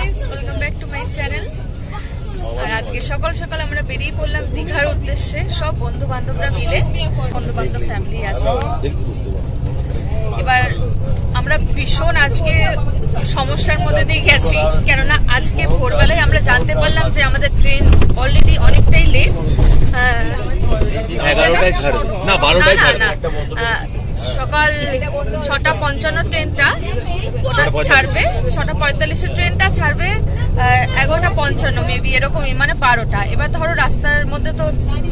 Guys, welcome back to my channel. আর আজকে সকাল সকাল আমরা বেরিয়ে পড়লাম দীঘার উদ্দেশ্যে, সব বন্ধু বান্ধবরা মিলে, বন্ধু বান্ধব ফ্যামিলি আছে। এবার আমরা ভীষণ আজকে সমস্যার মধ্যে দিয়ে গেছি, কেননা আজকে ভোরবেলায় আমরা জানতে পারলাম যে আমাদের ট্রেন অলরেডি অনেকটাই লেট। 11টায় ছাড়বে না, 12টায় ছাড়বে। সকাল 6:55 ট্রেনটা ওটা ছাড়বে, 6:45 ট্রেনটা ছাড়বে 11:55 মেবি, এরকমই, মানে 12টা। এবার ধরো রাস্তার মধ্যে তো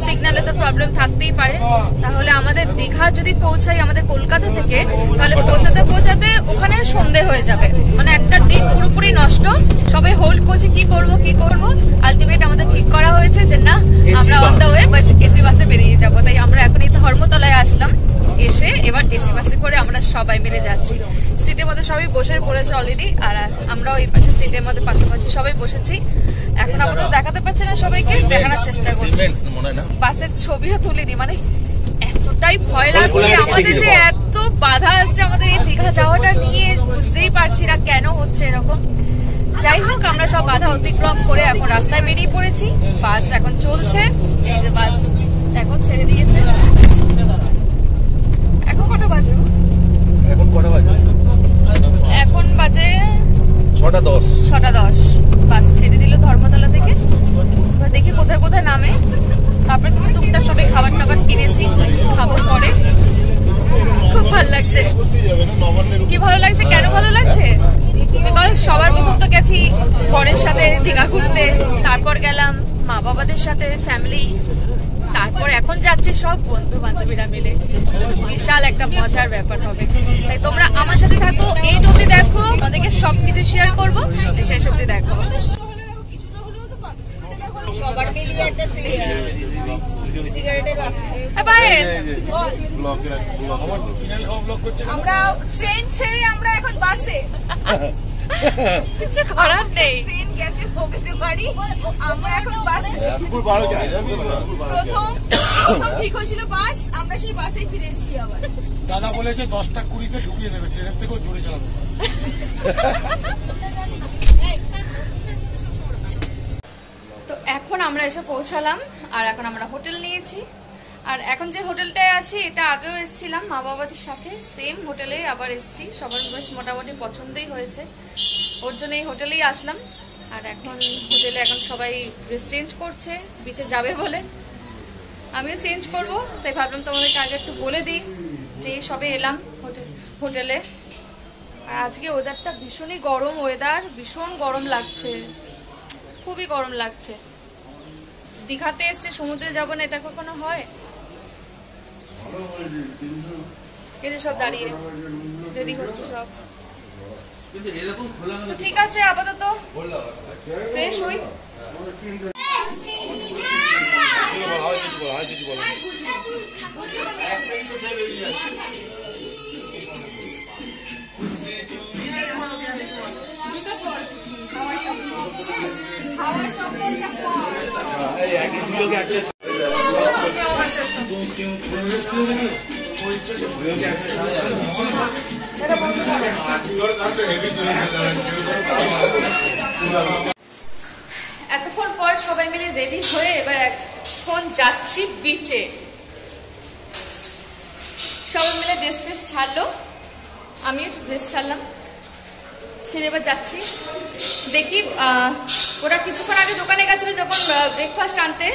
সিগন্যালে তো প্রবলেম থাকতেই পারে, তাহলে আমাদের দীঘা যদি পৌঁছাই আমাদের কলকাতা থেকে, তাহলে পৌঁছাতে পৌঁছাতে ওখানে সন্ধে হয়ে যাবে, মানে একটা দিন পুরোপুরি নষ্ট। সবাই হোল্ড করছে কি করব। আলটিমেট আমাদের ঠিক করা হয়েছে যে না, আমরা অন দ্য ওয়ে এসি বাসে বেরিয়ে যাবো। তাই আমরা এখন এই ধর্মতলায় আসলাম, এসে এবার এসি বাসে করে আমরা সবাই মিলে যাচ্ছি। সিটের মধ্যে সবাই বসে পড়েছে অলরেডি, আর আমরাও এই পাশে সিটের মধ্যে পাশাপাশি সবাই বসেছি। এখন আমাদের দেখাতে পারছে না, সবাইকে দেখানোর চেষ্টা করছি। বাসের ছবিও তুলিনি, মানে এতটাই ভয় লাগছে আমাদের, যে এত বাধা আসছে আমাদের এই দীঘা যাওয়াটা নিয়ে, বুঝতেই পারছি না কেন হচ্ছে এরকম। যাই হোক, আমরা সব বাধা অতিক্রম করে এখন রাস্তায় বেরিয়ে পড়েছি। বাস এখন চলছে, এই যে বাস এখন ছেড়ে দিয়েছে। এখন কটা বাজে? এখন বাজে 6:10। বাস ছেড়ে দিল ধর্মতলা থেকে। দেখি কোথায় কোথায় নামে, তারপরে কিছু টুকটাক সবাই খাবার টাবার কিনেছি, খাবো পরে। খুব ভালো লাগছে। কি ভালো লাগছে, কেন ভালো লাগছে? বিকজ সবার প্রথম তো গেছি বরের সাথে দীঘা ঘুরতে, তারপর গেলাম মা বাবাদের সাথে ফ্যামিলি, তারপর এখন যাচ্ছে সব বন্ধু বান্ধবীরা মিলে। বিশাল একটা মজার ব্যাপার হবে। তাই তোমরা আমার সাথে থাকো, এই অবধি দেখো, আমাদেরকে সবকিছু শেয়ার করবো, শেষ অবধি দেখো। আমরা ট্রেন ছেড়ে আমরা এখন বাসে, কিছু করার নেই। ট্রেন গেছে ফকিরবাড়ি, আমরা এখন বাসে। প্রথম ঠিক হয়েছিল বাস, আমরা সেই বাসেই ফিরে এসেছি। আবার দাদা বলেছে 10টা 20-তে ঢুকিয়ে দেবে, ট্রেনের থেকেও জোরে চালাবে। তো এখন আমরা এসে পৌঁছালাম, আর এখন আমরা হোটেল নিয়েছি। আর এখন যে হোটেলটায় আছি, এটা আগেও এসেছিলাম মা বাবাদের সাথে, সেম হোটেলেই আবার এসেছি। সবার বেশ মোটামুটি পছন্দই হয়েছে, ওর জন্য এই হোটেলেই আসলাম। আর এখন হোটেলে এখন সবাই ড্রেস চেঞ্জ করছে, বিচে যাবে বলে। আমিও চেঞ্জ করব, তাই ভাবলাম তোমাদেরকে আগে একটু বলে দিই যে সবে এলাম হোটেলে। আর আজকে ওয়েদারটা ভীষণই গরম, ভীষণ গরম লাগছে, খুবই গরম লাগছে। দীঘাতে এসছে, সমুদ্রে যাবো না, এটা কখনো হয়? এই যে সব দাঁড়িয়ে রেডি হচ্ছে সব। তো ঠিক আছে, আপাতত ফ্রেশ হই। এতক্ষণ পর সবাই মিলে রেডি হয়ে এবার এখন যাচ্ছি বিচে। সবাই মিলে ড্রেস ফ্রেস ছাড়লো, আমিও ড্রেস ছাড়লাম, ছেড়ে এবার যাচ্ছি। দেখি, ওরা কিছুক্ষণ আগে দোকানে গেছিল যখন ব্রেকফাস্ট আনতে,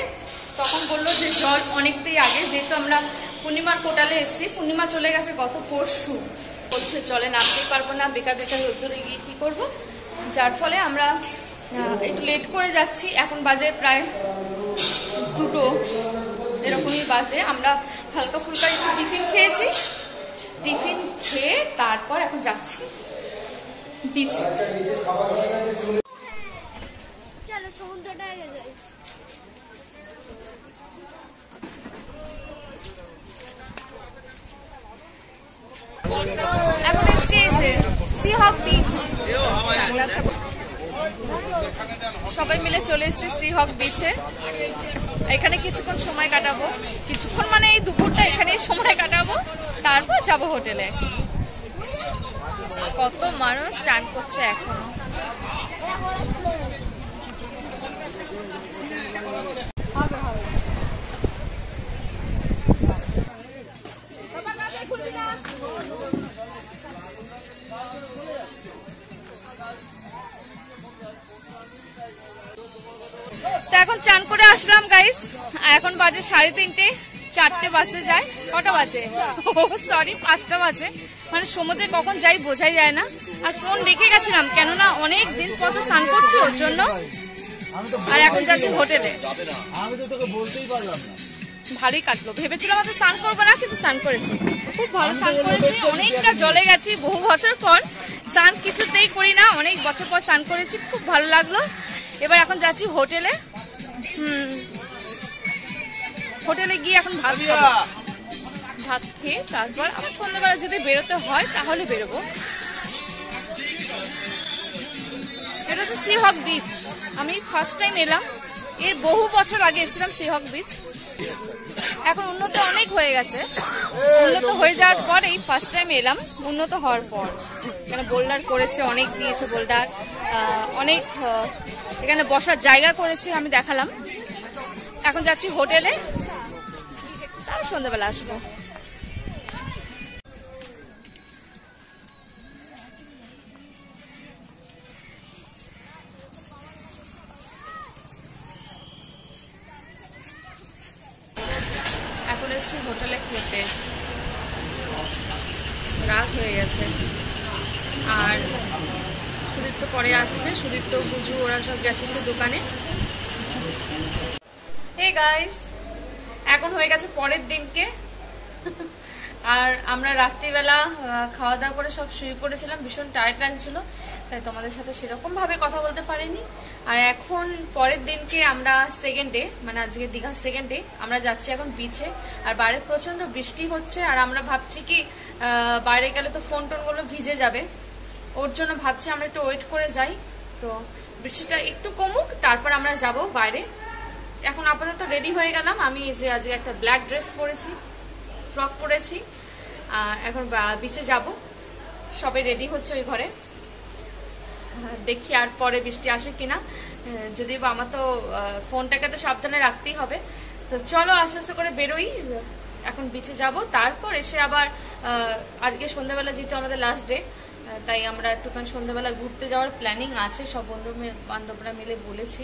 তখন বললো যে জল অনেকটাই আগে, যেহেতু আমরা পূর্ণিমার কোটালে এসেছি, পূর্ণিমা চলে গেছে গত পরশু, বলছে জলে নামতেই পারবো না, বেকার রোদ্দুরে গিয়ে কী করবো। যার ফলে আমরা একটু লেট করে যাচ্ছি। এখন বাজে প্রায় 2টো এরকমই বাজে। আমরা হালকা ফুলকা একটু টিফিন খেয়েছি, টিফিন খেয়ে তারপর এখন যাচ্ছি বিচে। এখন এসছি এই যে সি হক বিচ, সবাই মিলে চলে এসেছি সি হক বিচে। এখানে কিছুক্ষণ সময় কাটাবো, কিছুক্ষণ মানে এই দুপুরটা এখানেই সময় কাটাবো, তারপর যাবো হোটেলে। কত মানুষ চান করছে এখনো। এখন চান করে আসলাম গাইস, এখন বাজে 3:30, 4টে বাজতে যায়। কটা বাজে? সরি 5টা বাজে। মানে সমুদ্রে কখন যাই বোঝাই যায় না। আর ফোন রেখে গেছিলাম, কেননা অনেক দিন পর স্নান করছি ওর জন্য। আর এখন যাচ্ছি হোটেলে। ভালোই কাটলো, ভেবেছিলাম হয়তো স্নান করবো না, কিন্তু স্নান করেছি, খুব ভালো স্নান করেছি। অনেকটা জলে গেছি, বহু বছর পর স্নান কিছুতেই করি না, অনেক বছর পর স্নান করেছি, খুব ভালো লাগলো। এবার এখন যাচ্ছি হোটেলে। হোটেলে গিয়ে এখন ভাত খাবো, ভাত খেয়ে তারপর আবার সন্ধ্যাবেলা যদি বেরোতে হয় তাহলে বেরোবো। এটা হচ্ছে সিহক বিচ। আমি ফার্স্ট টাইম এলাম, এর বহু বছর আগে এসেছিলাম সিহক বিচ। এখন উন্নত অনেক হয়ে গেছে, উন্নত হয়ে যাওয়ার পর এই ফার্স্ট টাইম এলাম, উন্নত হওয়ার পর। এখানে বোল্ডার করেছে, অনেক দিয়েছে বোল্ডার, অনেক এখানে বসার জায়গা করেছে, আমি দেখালাম। এখন যাচ্ছি হোটেলে, তারপর সন্ধ্যাবেলা আসবো। এখন এসছি হোটেলে খেতে, রাত হয়ে গেছে। আর সুদীপ তো পরে আসছে, সুদীপ তো বুঝু ওরা সব গেছে একটু দোকানে। হে গাইস, এখন হয়ে গেছে পরের দিনকে। আর আমরা রাত্রিবেলা খাওয়া দাওয়া করে সব শুয়ে পড়েছিলাম, ভীষণ টায়ার্ড লাগছিল, তাই তোমাদের সাথে সেরকম ভাবে কথা বলতে পারিনি। আর এখন পরের দিনকে আমরা সেকেন্ড ডে, মানে আজকে দীঘার সেকেন্ড ডে, আমরা যাচ্ছি এখন বিচে। আর বাইরে প্রচন্ড বৃষ্টি হচ্ছে, আর আমরা ভাবছি কি বাইরে গেলে তো ফোন টোনগুলো ভিজে যাবে, ওর জন্য ভাবছি আমরা একটু ওয়েট করে যাই। তো বৃষ্টিটা একটু কমুক, তারপর আমরা যাব বাইরে। এখন আপাতত রেডি হয়ে গেলাম। আমি যে আজকে একটা ব্ল্যাক ড্রেস পরেছি, ফ্রক পরেছি, এখন বিচে যাব। সবাই রেডি হচ্ছে ওই ঘরে, দেখি আর পরে বৃষ্টি আসে কিনা। যদিও বা আমার তো ফোনটাকে তো সাবধানে রাখতেই হবে। তো চলো আস্তে আস্তে করে বেরোই, এখন বিচে যাব। তারপর এসে আবার আজকে সন্ধ্যাবেলা যেহেতু আমাদের লাস্ট ডে, তাই আমরা একটুখানি সন্ধ্যাবেলা ঘুরতে যাওয়ার প্ল্যানিং আছে, সব বন্ধু বান্ধবরা মিলে বলেছি।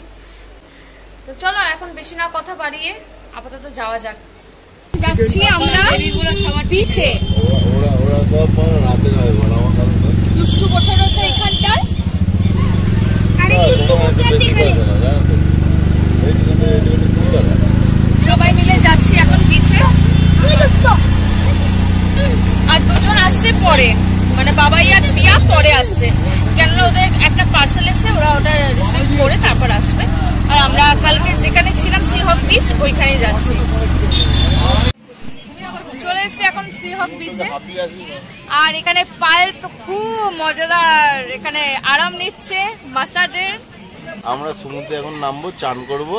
তো চলো এখন বেশি না কথা বাড়িয়ে আপাতত যাওয়া যাক। যাচ্ছি আমরা বিচে। দুষ্টু বসে রয়েছে এখানটায়, সবাই মিলে যাচ্ছি এখন বিচে। আর দুজন আসছে পরে, মানে বাবাই আর পিয়া পরে আসছে, কেননা ওদের একটা পার্সেল এসে, ওরা ওটা রিসিভ করে তারপর আসবে। আর আমরা কালকে যেখানে ছিলাম সিহক বিচ, ওইখানে যাচ্ছি। চলে এসছি এখন সিহক বিচে। আর এখানে পায়েল তো খুব মজাদার, এখানে আরাম নিচ্ছে মাসাজের। আমরা সমুদ্রে এখন নামবো, চান করব,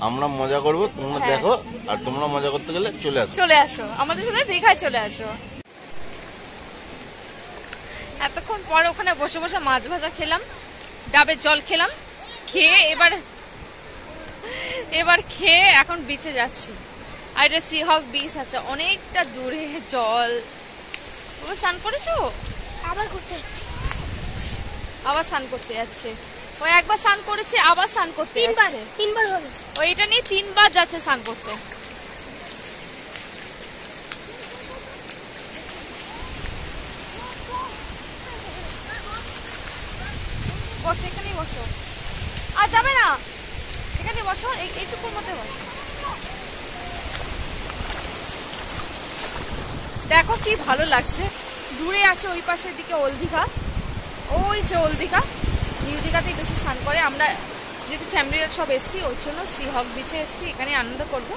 আমরা মজা করব, তোমরা দেখো। আর তোমরা মজা করতে গেলে চলে আসো আমাদের সাথে দীঘায় চলে আসো। এতক্ষণ পর ওখানে বসে বসে মাছ ভাজা খেলাম, ডাবের জল খেলাম, খেয়ে এবার খেয়ে এখন বিচে যাচ্ছি। আর এটা সিহক বিচ আছে, অনেকটা দূরে জল। ও স্নান করেছো? আবার স্নান করতে যাচ্ছে। ও একবার স্নান করেছে, আবার স্নান করতে যাচ্ছে। তিনবার হবে। ও এটা নিয়ে 3বার যাচ্ছে স্নান করতে। বসো, এখানেই বসো। আর যাবে না, এখানে বসো, এইটুকুর মধ্যে বসো। দেখো কি ভালো লাগছে। দূরে আছে ওই পাশের দিকে ওল্ড দীঘা, ওই যে ওল্ড দীঘা, নিউ দীঘাতেই বেশি স্নান করে। আমরা যেহেতু ফ্যামিলিরা সব এসছি, ওর জন্য সিহক বিচে এসছি, এখানে আনন্দ করবো।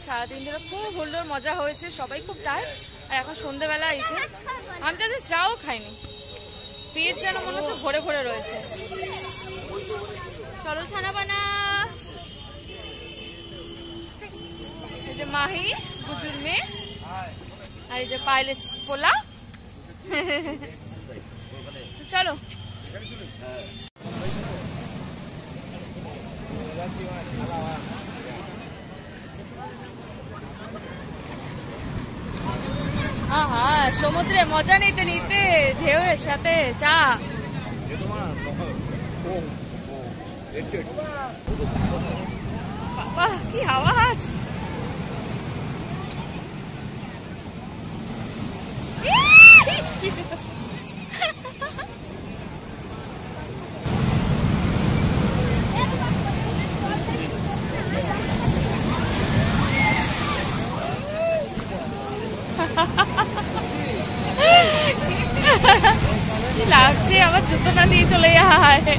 সারাদিন ধরে খুব হুল্লোড় মজা হয়েছে, সবাই খুব টায়ার্ড। আর এখন সন্ধ্যেবেলা এই যে আমি তাদের চাও খাইনি, পেট যেন মনে হচ্ছে ভরে ভরে রয়েছে। চলো ছানা বানা। এই যে মাহি, বুজুর মেয়ে, আর এই যে পাইলেট পোলা। চলো সমুদ্রে মজা নিতে নিতে ঢেউয়ের সাথে চা। বাবা কি আওয়াজ! লাগছে আবার জুতো না দিয়ে চলে যায়।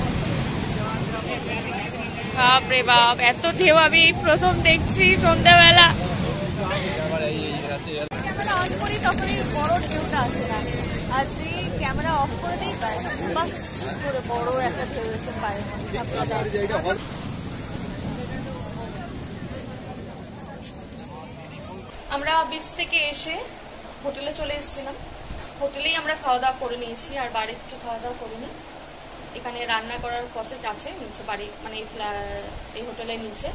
বাপরে বাপ, এত ঢেউ আমি প্রথম দেখছি সন্ধ্যাবেলা। ক্যামেরা অন করি তখনই বড় ঢেউটা আসে না, আজকে ক্যামেরা অফ করে দিই করে বড় একটা ঢেউ এসে পায়। আমরা বিচ থেকে এসে হোটেলে চলে এসেছিলাম। হোটেলেই আমরা খাওয়া দাওয়া করে নিয়েছি, আর বাড়ি কিছু খাওয়া দাওয়া করিনি। এখানে রান্না করার প্রসেস আছে নিচে, বাড়ি মানে এই হোটেলের নিচে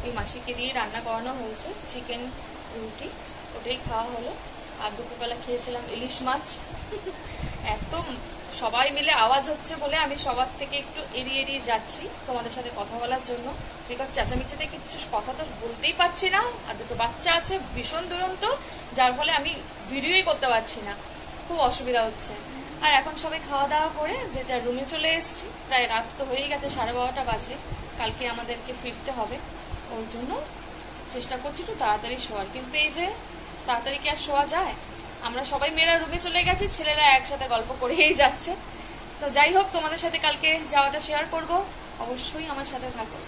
ওই মাসিকে দিয়ে রান্না করানো হয়েছে চিকেন রুটি, ওটাই খাওয়া হলো। আর দুপুরবেলা খেয়েছিলাম ইলিশ মাছ। এত সবাই মিলে আওয়াজ হচ্ছে বলে আমি সবার থেকে একটু এড়িয়ে যাচ্ছি তোমাদের সাথে কথা বলার জন্য, বিকজ চেঁচামেচিতে কিছু কথা তো বলতেই পারছি না। আর দুটো বাচ্চা আছে ভীষণ দুরন্ত, যার ফলে আমি ভিডিওই করতে পারছি না, খুব অসুবিধা হচ্ছে। আর এখন সবাই খাওয়া দাওয়া করে যে যার রুমে চলে এসেছি, প্রায় রাত তো হয়েই গেছে, 12:30 বাজে। কালকে আমাদেরকে ফিরতে হবে, ওর জন্য চেষ্টা করছি একটু তাড়াতাড়ি শোয়ার। কিন্তু এই যে তাড়াতাড়ি কি আর শোয়া যায়? আমরা সবাই মেয়েরা রুমে চলে গেছি, ছেলেরা একসাথে গল্প করেই যাচ্ছে। তো যাই হোক, তোমাদের সাথে কালকে যাওয়াটা শেয়ার করব, অবশ্যই আমার সাথে থাকো।